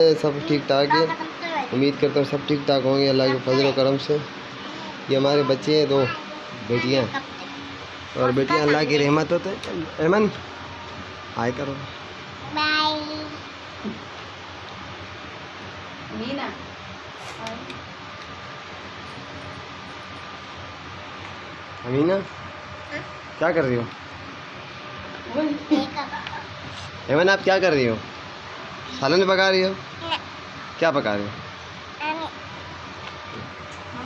सब ठीक ठाक है। उम्मीद करता हूँ सब ठीक ठाक होंगे अल्लाह के फजल व करम से। ये हमारे बच्चे हैं, 2 बेटियाँ और बेटियाँ अल्लाह की रहमत होते हैं। अमन हाय करो, बाय। मीना अमीना क्या कर रही हो? अमन आप क्या कर रही हो? सालन पका रही हो? क्या पका रही हो?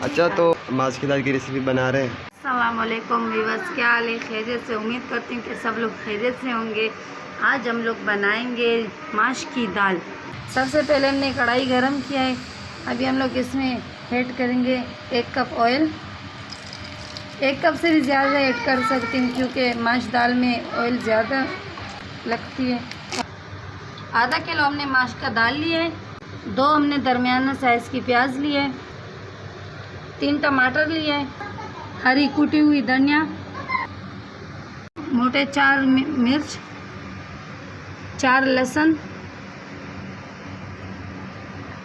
अच्छा, तो माश की दाल की रेसिपी बना रहे हैं। अस्सलाम वालेकुम व्यूअर्स, क्या हाल है? खैरियत से? उम्मीद करती हूँ कि सब लोग खैरियत से होंगे। आज हम लोग बनाएंगे माश की दाल। सबसे पहले हमने कढ़ाई गरम किया है। अभी हम लोग इसमें ऐड करेंगे 1 कप ऑयल। 1 कप से भी ज़्यादा ऐड कर सकती हूँ क्योंकि माश दाल में ऑयल ज़्यादा लगती है। आधा किलो हमने माश का दाल लिया है। 2 हमने दरमियाना साइज़ की प्याज ली है। 3 टमाटर लिए है। हरी कुटी हुई धनिया, मोटे 4 मिर्च, 4 लहसुन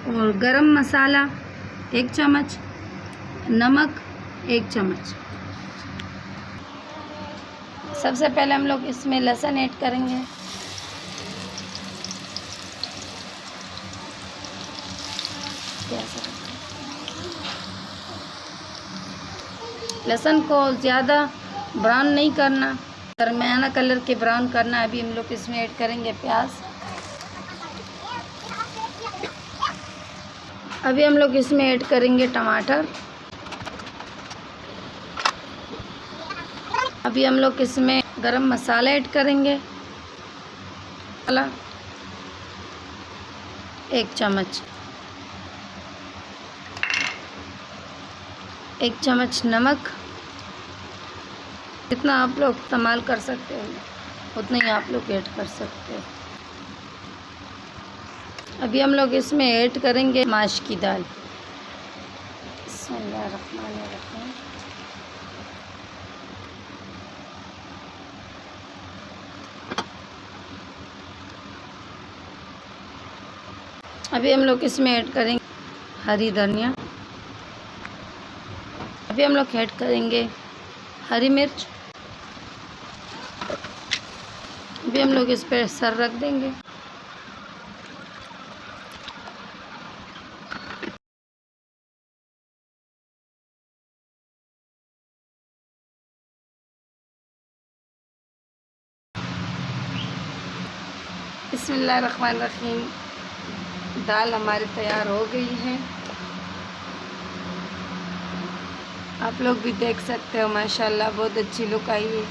और गरम मसाला 1 चम्मच, नमक 1 चम्मच। सबसे पहले हम लोग इसमें लहसुन ऐड करेंगे। लहसुन को ज़्यादा ब्राउन नहीं करना, दरमियाना कलर के ब्राउन करना। अभी हम लोग इसमें ऐड करेंगे प्याज। अभी हम लोग इसमें ऐड करेंगे टमाटर। अभी हम लोग इसमें गरम मसाला ऐड करेंगे। मसाला 1 चम्मच, 1 चम्मच नमक। जितना आप लोग इस्तेमाल कर सकते हो उतना ही आप लोग ऐड कर सकते हो। अभी हम लोग इसमें ऐड करेंगे माश की दाल। बिस्मिल्लाहिर्रहमानिर्रहीम। अभी हम लोग इसमें ऐड करेंगे हरी धनिया। अभी हम लोग ऐड करेंगे हरी मिर्च। अभी हम लोग इस पर सर रख देंगे। बिस्मिल्लाहिर्रहमानिर्रहीम। दाल हमारी तैयार हो गई है। आप लोग भी देख सकते हो माशाल्लाह बहुत अच्छी लुक आई है।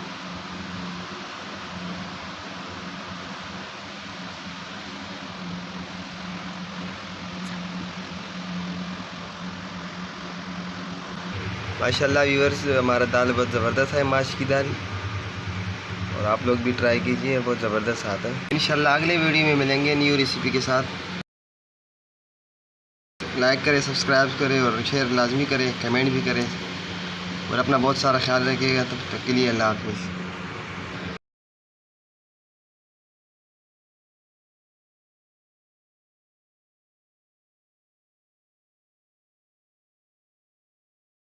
माशाल्लाह व्यूअर्स, हमारा दाल बहुत ज़बरदस्त है, माश की दाल। और आप लोग भी ट्राई कीजिए, बहुत ज़बरदस्त आता है। इंशाल्लाह अगले वीडियो में मिलेंगे न्यू रेसिपी के साथ। लाइक करें, सब्सक्राइब करें और शेयर लाजमी करें, कमेंट भी करें और अपना बहुत सारा ख्याल रखिएगा। तब तक के लिए अल्लाह हाफ़िज़।